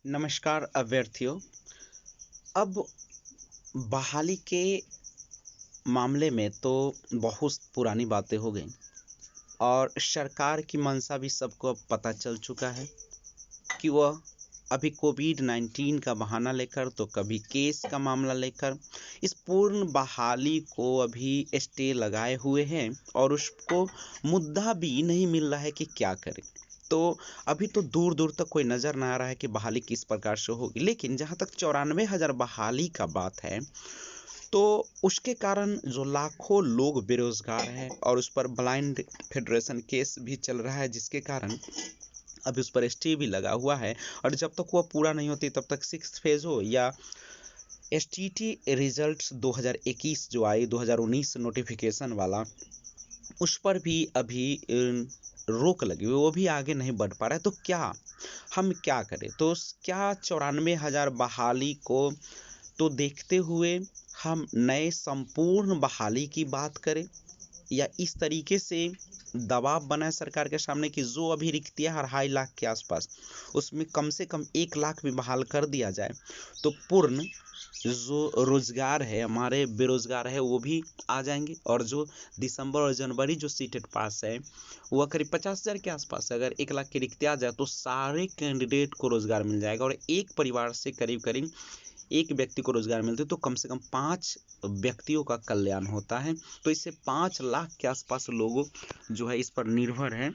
नमस्कार अभ्यर्थियों। अब बहाली के मामले में तो बहुत पुरानी बातें हो गई और सरकार की मंशा भी सबको अब पता चल चुका है कि वह अभी कोविड-19 का बहाना लेकर तो कभी केस का मामला लेकर इस पूर्ण बहाली को अभी स्टे लगाए हुए हैं और उसको मुद्दा भी नहीं मिल रहा है कि क्या करें। तो अभी तो दूर दूर तक कोई नज़र ना आ रहा है कि बहाली किस प्रकार से होगी, लेकिन जहाँ तक 94,000 बहाली का बात है तो उसके कारण जो लाखों लोग बेरोजगार हैं और उस पर ब्लाइंड फेडरेशन केस भी चल रहा है, जिसके कारण अभी उस पर स्टे भी लगा हुआ है। और जब तक वह पूरा नहीं होती तब तक सिक्स फेज हो या एसटीटी रिजल्ट्स 2021 जो आई 2019 नोटिफिकेशन वाला, उस पर भी अभी रोक लगी हुई, वो भी आगे नहीं बढ़ पा रहा है। तो क्या हम क्या करें? तो क्या 94,000 बहाली को तो देखते हुए हम नए संपूर्ण बहाली की बात करें या इस तरीके से दबाव बनाए सरकार के सामने कि जो अभी रिक्तियां 2.5 लाख के आसपास, उसमें कम से कम 1 लाख भी बहाल कर दिया जाए तो पूर्ण जो रोजगार है, हमारे बेरोजगार है, वो भी आ जाएंगे। और जो दिसंबर और जनवरी जो सीटेट पास है वह करीब 50,000 के आसपास है। अगर 1 लाख की रिक्तियां आ जाए तो सारे कैंडिडेट को रोजगार मिल जाएगा और एक परिवार से करीब करीब एक व्यक्ति को रोजगार मिलते तो कम से कम 5 व्यक्तियों का कल्याण होता है। तो इससे 5 लाख के आसपास लोगों जो है इस पर निर्भर है।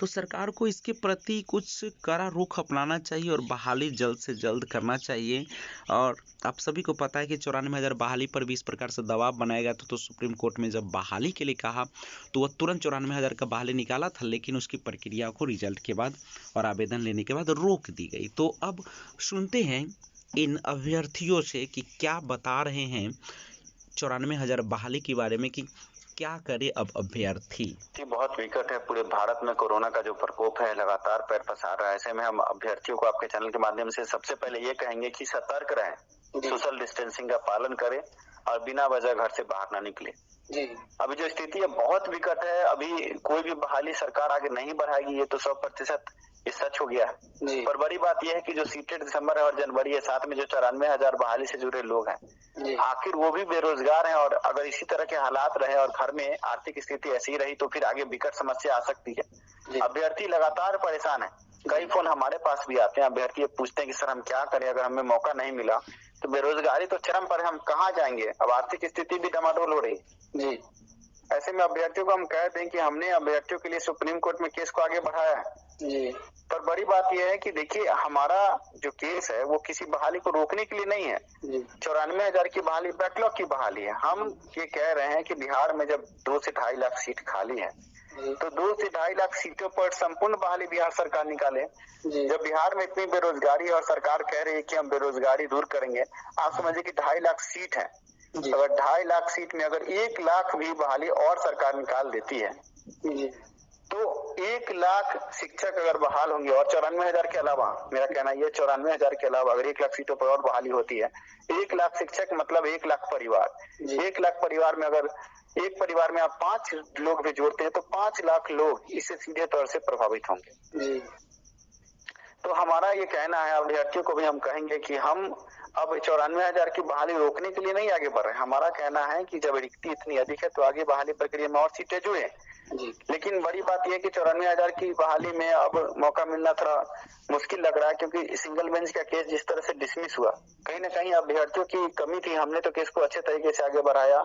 तो सरकार को इसके प्रति कुछ कड़ा रुख अपनाना चाहिए और बहाली जल्द से जल्द करना चाहिए। और आप सभी को पता है कि 94,000 बहाली पर भी इस प्रकार से दबाव बनाया गया था। तो सुप्रीम कोर्ट में जब बहाली के लिए कहा तो वह तुरंत 94,000 का बहाली निकाला था, लेकिन उसकी प्रक्रिया को रिजल्ट के बाद और आवेदन लेने के बाद रोक दी गई। तो अब सुनते हैं इन अभ्यर्थियों से कि क्या बता रहे हैं 94,000 बहाली के बारे में कि क्या करे अब अभ्यर्थी। बहुत विकट है। पूरे भारत में कोरोना का जो प्रकोप है लगातार पैर पसार रहा है। ऐसे में हम अभ्यर्थियों को आपके चैनल के माध्यम से सबसे पहले ये कहेंगे कि सतर्क रहें, सोशल डिस्टेंसिंग का पालन करें और बिना वजह घर से बाहर ना निकले। जी, अभी जो स्थिति है बहुत विकट है। अभी कोई भी बहाली सरकार आगे नहीं बढ़ाएगी, ये तो 100% ये सच हो गया है। पर बड़ी बात यह है कि जो सीटेड दिसंबर है और जनवरी है, साथ में जो 94,000 बहाली से जुड़े लोग हैं, आखिर वो भी बेरोजगार हैं। और अगर इसी तरह के हालात रहे और घर में आर्थिक स्थिति ऐसी रही तो फिर आगे विकट समस्या आ सकती है। अभ्यर्थी लगातार परेशान है। कई फोन हमारे पास भी आते हैं, अभ्यर्थी पूछते हैं कि सर हम क्या करें, अगर हमें मौका नहीं मिला तो बेरोजगारी तो चरम पर, हम कहाँ जाएंगे, अब आर्थिक स्थिति भी डमाडोल हो रही। जी, ऐसे में अभ्यर्थियों को हम कहते हैं कि हमने अभ्यर्थियों के लिए सुप्रीम कोर्ट में केस को आगे बढ़ाया है। जी, पर बड़ी बात यह है कि देखिए हमारा जो केस है वो किसी बहाली को रोकने के लिए नहीं है। 94,000 की बहाली बैकलॉग की बहाली है। हम ये कह रहे हैं कि बिहार में जब 2 से 2.5 लाख सीट खाली है तो 2 से 2.5 लाख सीटों पर संपूर्ण बहाली बिहार सरकार निकाले। जब बिहार में इतनी बेरोजगारी है और सरकार कह रही है कि हम बेरोजगारी दूर करेंगे, आप समझिए कि 2.5 लाख सीट है। अगर 2.5 लाख सीट में अगर 1 लाख भी बहाली और सरकार निकाल देती है तो 1 लाख शिक्षक अगर बहाल होंगे और 94,000 के अलावा, मेरा कहना ये 94,000 के अलावा अगर 1 लाख सीटों पर और बहाली होती है, 1 लाख शिक्षक मतलब 1 लाख परिवार। 1 लाख परिवार में अगर एक परिवार में आप 5 लोग भी जोड़ते हैं तो 5 लाख लोग इससे सीधे तौर से प्रभावित होंगे। तो हमारा ये कहना है, अभ्यर्थियों को भी हम कहेंगे कि हम अब 94,000 की बहाली रोकने के लिए नहीं आगे बढ़ रहे। हमारा कहना है कि जब रिक्ति इतनी अधिक है तो आगे बहाली प्रक्रिया में और सीटें जुड़े। लेकिन बड़ी बात यह है कि 94,000 की बहाली में अब मौका मिलना थोड़ा मुश्किल लग रहा है, क्योंकि सिंगल बेंच का केस जिस तरह से डिसमिस हुआ, कहीं ना कहीं अभ्यर्थियों की कमी थी। हमने तो केस को अच्छे तरीके से आगे बढ़ाया,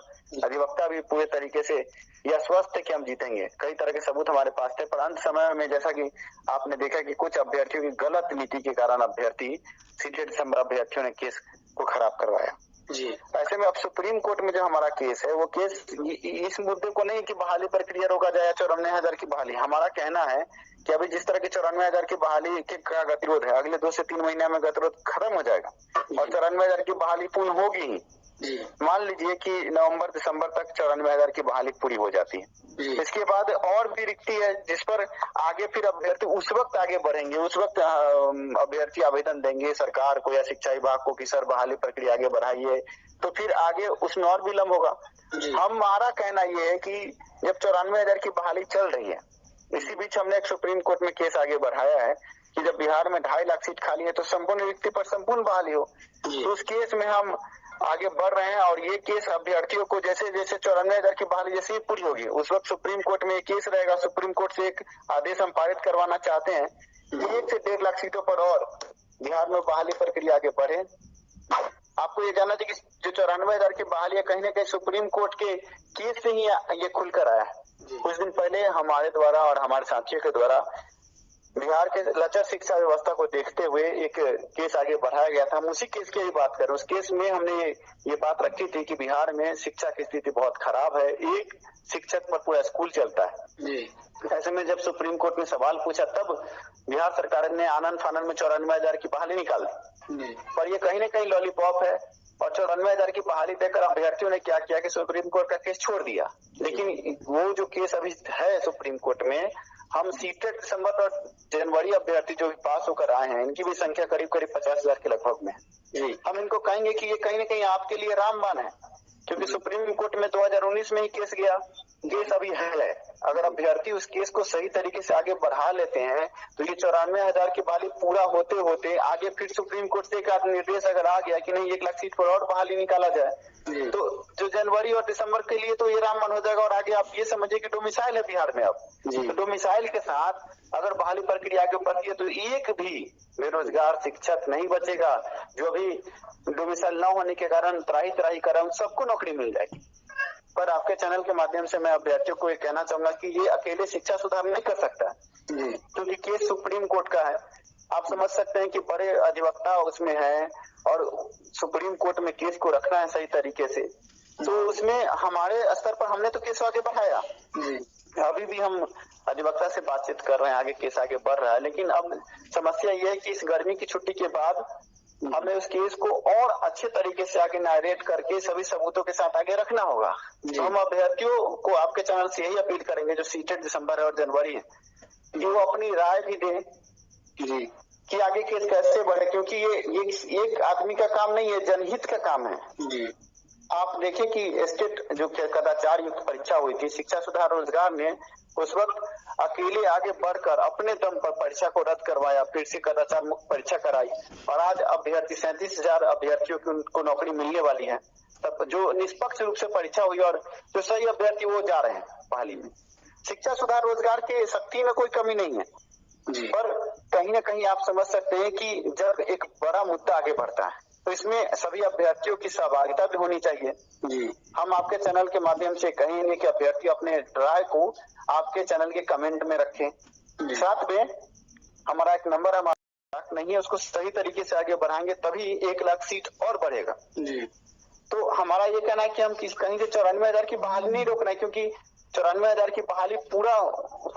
अधिवक्ता भी पूरे तरीके से यह स्वस्थ है कि हम जीतेंगे, कई तरह के सबूत हमारे पास थे। पर अंत समय में जैसा कि आपने देखा कि कुछ अभ्यर्थियों की गलत नीति के कारण अभ्यर्थी सीटेड दिसंबर अभ्यर्थियों ने केस को खराब करवाया। जी, ऐसे में अब सुप्रीम कोर्ट में जो हमारा केस है वो केस इस मुद्दे को नहीं कि बहाली प्रक्रिया रोका जाए 94,000 की बहाली। हमारा कहना है कि अभी जिस तरह की 94,000 की बहाली के का गतिरोध है, अगले 2 से 3 महीने में गतिरोध खत्म हो जाएगा और 94,000 की बहाली पूर्ण होगी ही। मान लीजिए कि नवंबर दिसंबर तक 94,000 की बहाली पूरी हो जाती है, इसके बाद और भी रिक्ति है जिस पर आगे फिर अभ्यर्थी उस वक्त आगे बढ़ेंगे, उस वक्त अभ्यर्थी आवेदन देंगे सरकार को या शिक्षा विभाग को कि सर बहाली प्रक्रिया आगे बढ़ाइए, तो फिर आगे उसमें और विलम्ब होगा। हमारा कहना यह है कि जब 94,000 की बहाली चल रही है, इसी बीच हमने एक सुप्रीम कोर्ट में केस आगे बढ़ाया है कि जब बिहार में 2.5 लाख सीट खाली है तो संपूर्ण रिक्ति पर संपूर्ण बहाली हो। तो उस केस में हम आगे बढ़ रहे हैं और ये केस अभ्यर्थियों को जैसे जैसे 94,000 की बहाली जैसे ही पूरी होगी उस वक्त सुप्रीम कोर्ट में ये केस रहेगा। सुप्रीम कोर्ट से एक आदेश हम पारित करवाना चाहते हैं कि 1 से 1.5 लाख सीटों पर और बिहार में बहाली प्रक्रिया आगे बढ़े। आपको ये जानना चाहिए कि जो 94,000 की बहाली है कहीं ना कहीं सुप्रीम कोर्ट के केस से ही ये खुलकर आया है। कुछ दिन पहले हमारे द्वारा और हमारे साथियों के द्वारा बिहार के लचर शिक्षा व्यवस्था को देखते हुए एक केस आगे बढ़ाया गया था। हम उसी केस की ही बात करें। उस केस में हमने ये बात रखी थी कि बिहार में शिक्षा की स्थिति बहुत खराब है, एक शिक्षक पर पूरा स्कूल चलता है। ऐसे में जब सुप्रीम कोर्ट ने सवाल पूछा तब बिहार सरकार ने आनंद फानन में 94,000 की बहाली निकाल दी, पर ये कहीं ना कहीं लॉलीपॉप है। और 94,000 की बहाली देकर अभ्यर्थियों ने क्या किया कि सुप्रीम कोर्ट का केस छोड़ दिया। लेकिन वो जो केस अभी है सुप्रीम कोर्ट में, हम सीटेट दिसंबर और जनवरी अभ्यर्थी जो पास होकर आए हैं इनकी भी संख्या करीब 50,000 के लगभग में है। हम इनको कहेंगे कि ये कहीं ना कहीं आपके लिए रामबाण है, क्योंकि सुप्रीम कोर्ट में 2019 में ही केस गया, केस अभी है। अगर अभ्यर्थी उस केस को सही तरीके से आगे बढ़ा लेते हैं तो ये 94,000 की बहाली पूरा होते होते आगे फिर सुप्रीम कोर्ट से एक निर्देश अगर आ गया कि नहीं 1 लाख सीट पर और बहाली निकाला जाए तो जो जनवरी और दिसंबर के लिए तो ये रामबाण हो जाएगा। और आगे आप ये समझिए कि डोमिसाइल है बिहार में अब, तो डोमिसाइल के साथ अगर बहाली प्रक्रिया आगे बढ़ती है तो एक भी बेरोजगार शिक्षक नहीं बचेगा। जो अभी डोमिसाइल न होने के कारण त्राही त्राही कर रहे हैं सबको नौकरी मिल जाएगी। पर आपके चैनल के माध्यम से मैं अभ्यर्थियों को ये कहना चाहूंगा कि ये अकेले शिक्षा सुधार नहीं कर सकता, क्योंकि केस सुप्रीम कोर्ट का है। आप समझ सकते हैं कि बड़े अधिवक्ता उसमें है और सुप्रीम कोर्ट में केस को रखना है सही तरीके से, तो उसमें हमारे स्तर पर हमने तो केस आगे बढ़ाया। अभी भी हम अधिवक्ता से बातचीत कर रहे हैं, आगे केस आगे बढ़ रहा है। लेकिन अब समस्या ये है कि इस गर्मी की छुट्टी के बाद हमें उस केस को और अच्छे तरीके से आगे नैरेट करके सभी सबूतों के साथ आगे रखना होगा। तो हम अभ्यर्थियों को आपके चैनल से यही अपील करेंगे जो सीटेट दिसंबर है और जनवरी है कि वो अपनी राय भी दें कि आगे केस कैसे बढ़े, क्योंकि ये एक आदमी का काम नहीं है, जनहित का काम है। आप देखें कि स्टेट जो कदाचार युक्त परीक्षा हुई थी, शिक्षा सुधार रोजगार ने उस वक्त अकेले आगे बढ़कर अपने दम पर परीक्षा को रद्द करवाया, फिर से कदाचार मुक्त परीक्षा कराई और आज अभ्यर्थी 37,000 अभ्यर्थियों की उनको नौकरी मिलने वाली है। तब जो निष्पक्ष रूप से परीक्षा हुई और जो सही अभ्यर्थी वो जा रहे हैं बहाली में। शिक्षा सुधार रोजगार के शक्ति में कोई कमी नहीं है, पर कहीं ना कहीं आप समझ सकते हैं कि जब एक बड़ा मुद्दा आगे बढ़ता है तो इसमें सभी अभ्यर्थियों की सहभागिता भी होनी चाहिए। हम आपके चैनल के माध्यम से कहेंगे कि अभ्यर्थी अपने राय को आपके चैनल के कमेंट में रखें। साथ में हमारा एक नंबर नहीं है, उसको सही तरीके से आगे बढ़ाएंगे तभी 1 लाख सीट और बढ़ेगा। तो हमारा ये कहना है कि हम कहीं से 94,000 की बहाली नहीं रोकना है, क्योंकि 94,000 की बहाली पूरा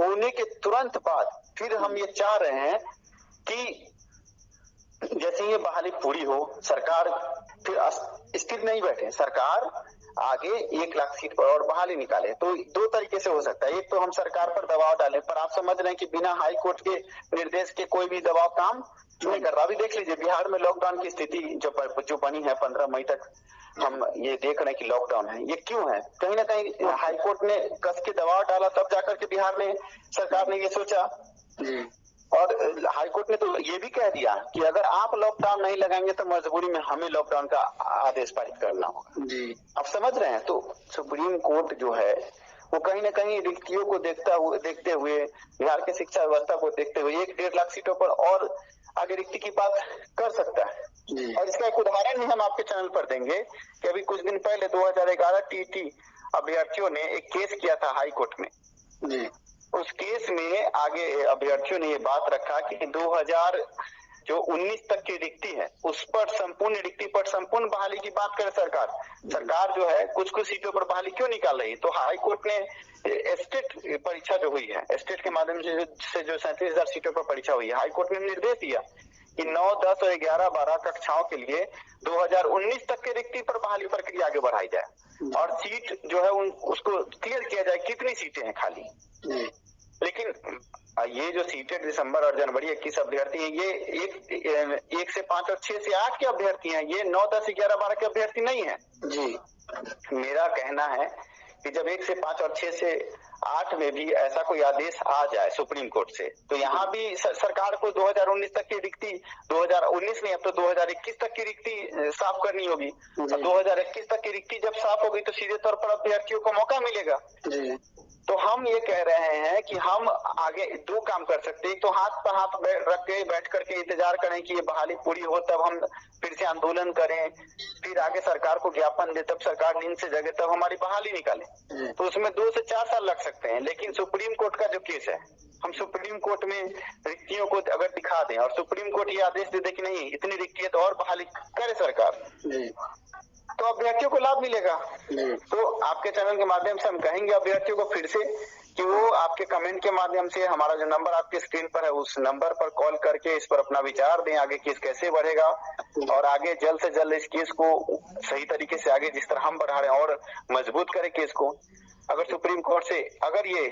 होने के तुरंत बाद फिर हम ये चाह रहे हैं कि जैसे ये बहाली पूरी हो, सरकार फिर स्थिर नहीं बैठे, सरकार आगे 1 लाख सीट पर और बहाली निकाले। तो 2 तरीके से हो सकता है। एक तो हम सरकार पर दबाव डालें, पर आप समझ रहे हैं कि बिना हाई कोर्ट के निर्देश के कोई भी दबाव काम नहीं कर रहा। अभी देख लीजिए बिहार में लॉकडाउन की स्थिति जो बनी है 15 मई तक हम ये देख रहे हैं कि लॉकडाउन है। ये क्यों है? कहीं ना कहीं हाई कोर्ट ने कस के दबाव डाला, तब जाकर के बिहार में सरकार ने ये सोचा। और हाई कोर्ट ने तो ये भी कह दिया कि अगर आप लॉकडाउन नहीं लगाएंगे तो मजबूरी में हमें लॉकडाउन का आदेश पारित करना होगा। आप समझ रहे हैं? तो सुप्रीम कोर्ट जो है वो कहीं ना कहीं रिक्तियों को देखते हुए बिहार के शिक्षा व्यवस्था को देखते हुए 1-1.5 लाख सीटों पर और आगे रिक्ति की बात कर सकता है। और इसका एक उदाहरण ही हम आपके चैनल पर देंगे कि अभी कुछ दिन पहले 2011 टीटी अभ्यर्थियों ने एक केस किया था हाई कोर्ट में। उस केस में आगे अभ्यर्थियों ने ये बात रखा कि 2019 तक की रिक्ति है उस पर संपूर्ण रिक्ति पर संपूर्ण बहाली की बात करे सरकार जो है कुछ सीटों पर बहाली क्यों निकाल रही है। तो हाई कोर्ट ने स्टेट परीक्षा जो हुई है, स्टेट के माध्यम से जो 37,000 सीटों पर परीक्षा हुई है, हाई कोर्ट ने निर्देश दिया कि 9, 10 और 11, 12 कक्षाओं के लिए 2019 तक के रिक्ति पर बहाली प्रक्रिया आगे बढ़ाई जाए और सीट जो है उसको क्लियर किया जाए कितनी सीटें हैं खाली। लेकिन ये जो सीटें दिसंबर और जनवरी 21 अभ्यर्थी हैं, ये 1 से 5 और 6 से 8 के अभ्यर्थी हैं, ये 9, 10, 11, 12 के अभ्यर्थी नहीं है। मेरा कहना है कि जब 1 से 5 और 6 से 8 में भी ऐसा कोई आदेश आ जाए सुप्रीम कोर्ट से, तो यहाँ भी सरकार को 2019 तक की रिक्ति, 2019 नहीं अब तो 2021 तक की रिक्ति साफ करनी होगी। 2021 तक की रिक्ति जब साफ होगी तो सीधे तौर पर अभ्यर्थियों को मौका मिलेगा। तो हम ये कह रहे हैं कि हम आगे 2 काम कर सकते हैं। एक तो हाथ पर हाथ रख के बैठ करके इंतजार करें कि ये बहाली पूरी हो, तब हम फिर से आंदोलन करें, फिर आगे सरकार को ज्ञापन दे, तब सरकार नींद से जगे, तब हमारी बहाली निकाले। तो उसमें 2 से 4 साल लग सकते हैं। लेकिन सुप्रीम कोर्ट का जो केस है, हम सुप्रीम कोर्ट में रिक्तियों को अगर दिखा दें और सुप्रीम कोर्ट ये आदेश दे दे कि नहीं इतनी रिक्ति है तो और बहाली करे सरकार, तो अभ्यर्थियों को लाभ मिलेगा। तो आपके चैनल के माध्यम से हम कहेंगे अभ्यर्थियों को फिर से कि वो आपके कमेंट के माध्यम से हमारा जो नंबर आपके स्क्रीन पर है उस नंबर पर कॉल करके इस पर अपना विचार दें, आगे केस कैसे बढ़ेगा और आगे जल्द से जल्द इस केस को सही तरीके से आगे जिस तरह हम बढ़ा रहे हैं और मजबूत करें केस को। अगर सुप्रीम कोर्ट से अगर ये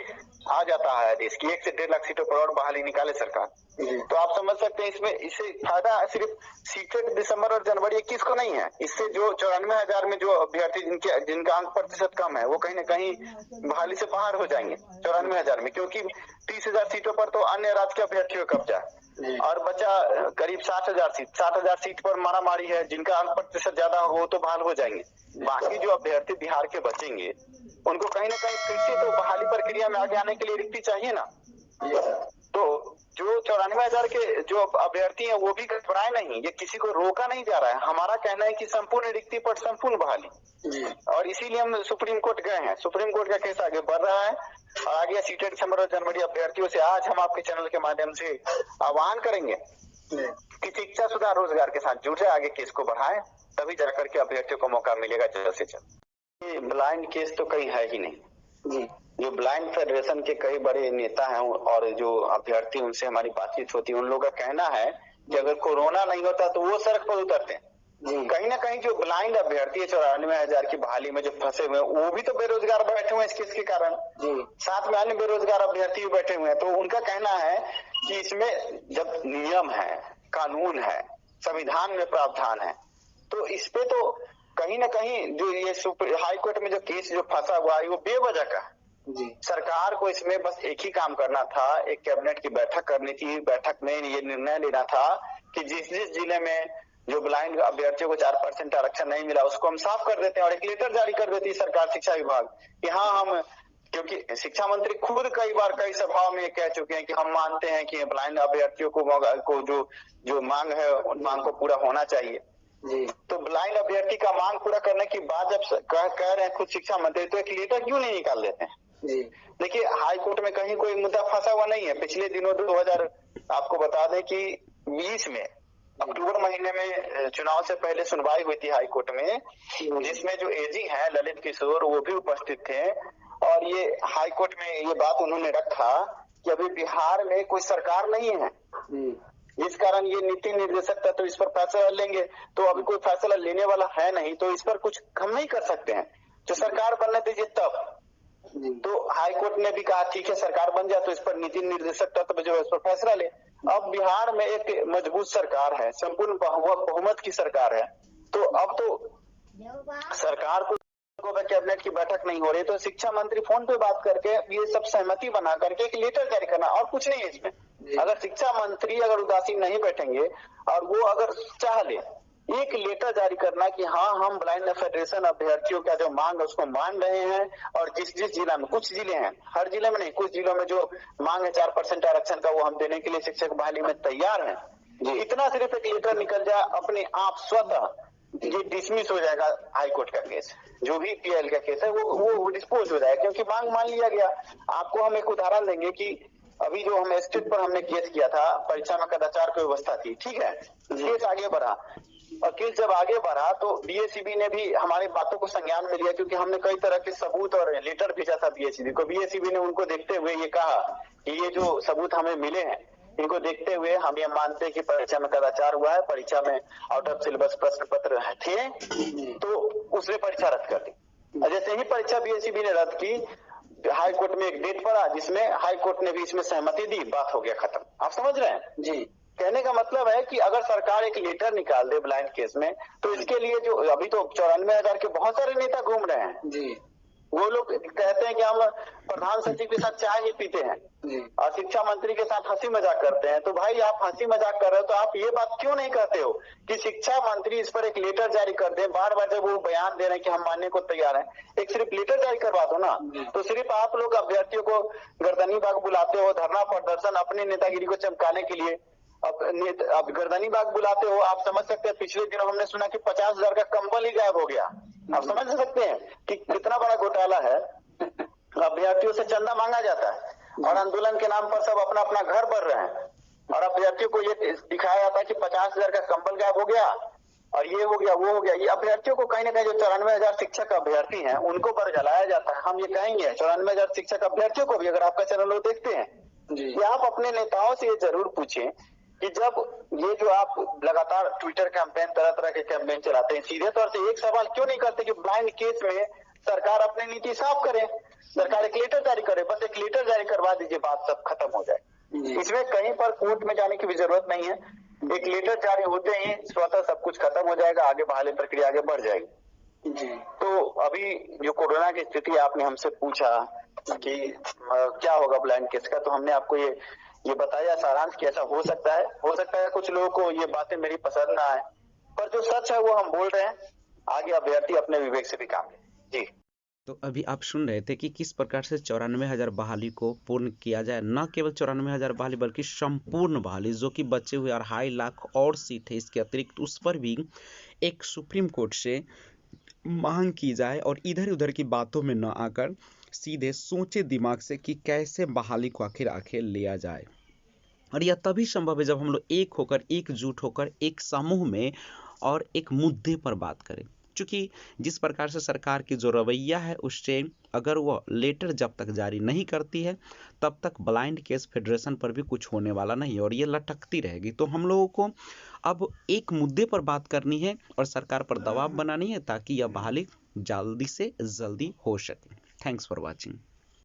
आ जाता है आदेश कि 1 से 1.5 लाख सीटों पर और बहाली निकाले सरकार, तो आप समझ सकते हैं इसमें इससे फायदा सिर्फ सीटें दिसंबर और जनवरी 21 को नहीं है। इससे जो 94,000 में जो अभ्यर्थी जिनका अंक प्रतिशत कम है वो कहीं ना कहीं बहाली से बाहर हो जाएंगे 94,000 में, क्योंकि 30,000 सीटों पर तो अन्य राज्य के अभ्यर्थियों का कब्जा है और बचा करीब 60,000 सीट पर मारामारी है। जिनका अंक प्रतिशत ज्यादा हो वो तो बहाल हो जाएंगे, बाकी जो अभ्यर्थी बिहार के बचेंगे उनको कहीं ना कहीं फिर से तो बहाली प्रक्रिया में आगे आने के लिए रिक्ति चाहिए ना। तो जो 94,000 के जो अभ्यर्थी हैं वो भी घबराए नहीं, ये किसी को रोका नहीं जा रहा है। हमारा कहना है कि संपूर्ण रिक्ति पर संपूर्ण बहाली, और इसीलिए हम सुप्रीम कोर्ट गए हैं। सुप्रीम कोर्ट का केस आगे बढ़ रहा है और आगे सीटें दिसंबर और जनवरी अभ्यर्थियों से आज हम आपके चैनल के माध्यम से आह्वान करेंगे कि शिक्षा सुधार रोजगार के साथ जुड़ जाए, आगे केस को बढ़ाएं, तभी जाकर के अभ्यर्थियों को मौका मिलेगा जल्द से जल्द। ब्लाइंड केस तो कहीं है ही नहीं। जो ब्लाइंड फेडरेशन के कई बड़े नेता हैं और जो अभ्यर्थी उनसे हमारी बातचीत होती है, उन लोगों का कहना है कि अगर कोरोना नहीं होता तो वो सड़क पर उतरते हैं। कहीं ना कहीं जो ब्लाइंड अभ्यर्थी है 94,000 की बहाली में जो फंसे हुए हैं वो भी तो बेरोजगार बैठे हुए हैं इस केस के कारण, साथ में अन्य बेरोजगार अभ्यर्थी भी बैठे हुए हैं। तो उनका कहना है कि इसमें जब नियम है, कानून है, संविधान में प्रावधान है, तो इस पे तो कहीं ना कहीं जो ये हाई कोर्ट में जो केस जो फंसा हुआ है वो बेवजह का। सरकार को इसमें बस एक ही काम करना था, एक कैबिनेट की बैठक करनी थी। बैठक में ये निर्णय लेना था कि जिस जिस जिले में जो ब्लाइंड अभ्यर्थियों को 4% आरक्षण नहीं मिला उसको हम साफ कर देते हैं और एक लेटर जारी कर देती है सरकार शिक्षा विभाग कि हाँ हम, क्योंकि शिक्षा मंत्री खुद कई बार कई सभाओं में कह चुके हैं कि हम मानते हैं कि ब्लाइंड अभ्यर्थियों को जो मांग है उन मांग को पूरा होना चाहिए। तो ब्लाइंड अभ्यर्थी का मांग पूरा करने की बात जब कह रहे हैं खुद शिक्षा मंत्री, तो एक लेटर क्यों नहीं निकाल देते हैं? देखिए हाई कोर्ट में कहीं कोई मुद्दा फंसा हुआ नहीं है। पिछले दिनों 2000 आपको बता दें कि 20 में अक्टूबर महीने में चुनाव से पहले सुनवाई हुई थी हाई कोर्ट में, जिसमें जो एजी है ललित किशोर वो भी उपस्थित थे और ये हाई कोर्ट में ये बात उन्होंने रखा कि अभी बिहार में कोई सरकार नहीं है, इस कारण ये नीति निर्देशक था तो इस पर फैसला लेंगे, तो अभी कोई फैसला लेने वाला है नहीं, तो इस पर कुछ हम नहीं कर सकते हैं, जो सरकार बनने दीजिए तब। तो हाई कोर्ट ने भी कहा ठीक है सरकार बन जाए तो इस पर नीति निर्देशक तत्व जो है इस पर फैसला ले। अब बिहार में एक मजबूत सरकार है, संपूर्ण बहुमत की सरकार है, तो अब तो सरकार को कैबिनेट की बैठक नहीं हो रही, तो शिक्षा मंत्री फोन पे बात करके ये सब सहमति बना करके एक लेटर जारी करना और कुछ नहीं है इसमें। अगर शिक्षा मंत्री अगर उदासीन नहीं बैठेंगे और वो अगर चाह ले एक लेटर जारी करना कि हाँ हम ब्लाइंड फेडरेशन अभ्यर्थियों का जो मांग है उसको मान रहे हैं और जिस जिस जिला में, कुछ जिले हैं, हर जिले में नहीं, कुछ जिलों में जो मांग है 4% आरक्षण का वो हम देने के लिए शिक्षक बहाली में तैयार हैं। इतना सिर्फ एक लेटर निकल जाए अपने आप स्वतः ये डिसमिस हो जाएगा हाई कोर्ट का केस, जो भी पीएल का केस है वो डिस्पोज हो जाएगा क्योंकि मांग मान लिया गया। आपको हम एक उदाहरण देंगे कि अभी जो हम स्टेट पर हमने केस किया था, परीक्षा में कदाचार की व्यवस्था थी, ठीक है, केस आगे बढ़ा और केस जब आगे बढ़ा तो बीएसईबी ने भी हमारी बातों को संज्ञान में लिया क्योंकि हमने कई तरह के सबूत और लेटर भेजा था बीएसईबी को। बीएसईबी ने उनको देखते हुए ये कहा कि ये जो सबूत हमें मिले हैं इनको देखते हुए हम ये मानते हैं कि परीक्षा में कदाचार हुआ है, परीक्षा में आउट ऑफ सिलेबस प्रश्न पत्र थे, तो उसने परीक्षा रद्द कर दी। जैसे ही परीक्षा बीएसईबी ने रद्द की, हाई कोर्ट में एक डेट पड़ा जिसमें हाई कोर्ट ने भी इसमें सहमति दी, बात हो गया खत्म। आप समझ रहे हैं जी? कहने का मतलब है कि अगर सरकार एक लेटर निकाल दे ब्लाइंड केस में, तो इसके लिए जो अभी तो 94,000 के बहुत सारे नेता घूम रहे हैं जी, वो लोग कहते हैं कि हम प्रधान सचिव के साथ चाय ही पीते हैं और शिक्षा मंत्री के साथ हंसी मजाक करते हैं। तो भाई आप हंसी मजाक कर रहे हो तो आप ये बात क्यों नहीं कहते हो कि शिक्षा मंत्री इस पर एक लेटर जारी कर दें। बार बार जब वो बयान दे रहे हैं कि हम मानने को तैयार हैं, एक सिर्फ लेटर जारी करवा दो ना। तो सिर्फ आप लोग अभ्यर्थियों को गर्दनी बाग बुलाते हो, धरना प्रदर्शन अपनी नेतागिरी को चमकाने के लिए अब गर्दनी बाग बुलाते हो। आप समझ सकते हैं पिछले दिनों हमने सुना कि 50,000 का कंबल ही गायब हो गया। आप समझ सकते हैं कि कितना बड़ा घोटाला है। अभ्यर्थियों से चंदा मांगा जाता है और आंदोलन के नाम पर सब अपना अपना घर भर रहे हैं और अभ्यर्थियों को ये दिखाया जाता है कि 50,000 का कंबल गायब हो गया और ये हो गया वो हो गया। ये अभ्यर्थियों को कहीं ना कहीं जो 94,000 शिक्षक अभ्यर्थी हैं उनको बरगलाया जाता है। हम ये कहेंगे 94,000 शिक्षक अभ्यर्थियों को भी, अगर आपका चैनल लोग देखते हैं, कि आप अपने नेताओं से ये जरूर पूछें कि जब ये जो आप लगातार ट्विटर कैंपेन, तरह तरह के कैंपेन चलाते हैं, सीधे तौर से एक सवाल क्यों नहीं करते कि ब्लाइंड केस में सरकार अपनी नीति साफ करे, सरकार एक लेटर जारी करे, बस एक लेटर जारी करवा दीजिए, बात सब खत्म हो जाए। इसमें कहीं पर कोर्ट में जाने की भी जरूरत नहीं है। एक लेटर जारी होते ही स्वतः सब कुछ खत्म हो जाएगा, आगे बहाली प्रक्रिया आगे बढ़ जाएगी। तो अभी जो कोरोना की स्थिति आपने हमसे पूछा कि क्या होगा ब्लाइंड केस का, तो हमने आपको ये बताया सारांश कि ऐसा हो सकता है कुछ लोगों को ये बातें मेरी पसंद ना आए, पर जो सच है वो हम बोल रहे हैं। आगे अभ्यर्थी अपने विवेक से भी काम ले। जी, तो अभी आप सुन रहे थे कि किस प्रकार से 94,000 बहाली को पूर्ण किया जाए। न केवल 94,000 बहाली बल्कि संपूर्ण बहाली जो कि बचे हुए 2.5 लाख और सीट है इसके अतिरिक्त, उस पर भी एक सुप्रीम कोर्ट से मांग की जाए और इधर उधर की बातों में न आकर सीधे सोचे दिमाग से कि कैसे बहाली को आखिर लिया जाए। और यह तभी संभव है जब हम लोग एक होकर, एकजुट होकर, एक समूह में और एक मुद्दे पर बात करें। क्योंकि जिस प्रकार से सरकार की जो रवैया है उससे अगर वो लेटर जब तक जारी नहीं करती है तब तक ब्लाइंड केस फेडरेशन पर भी कुछ होने वाला नहीं और ये लटकती रहेगी। तो हम लोगों को अब एक मुद्दे पर बात करनी है और सरकार पर दबाव बनानी है ताकि यह बहाली जल्दी से जल्दी हो सके। Thanks for watching.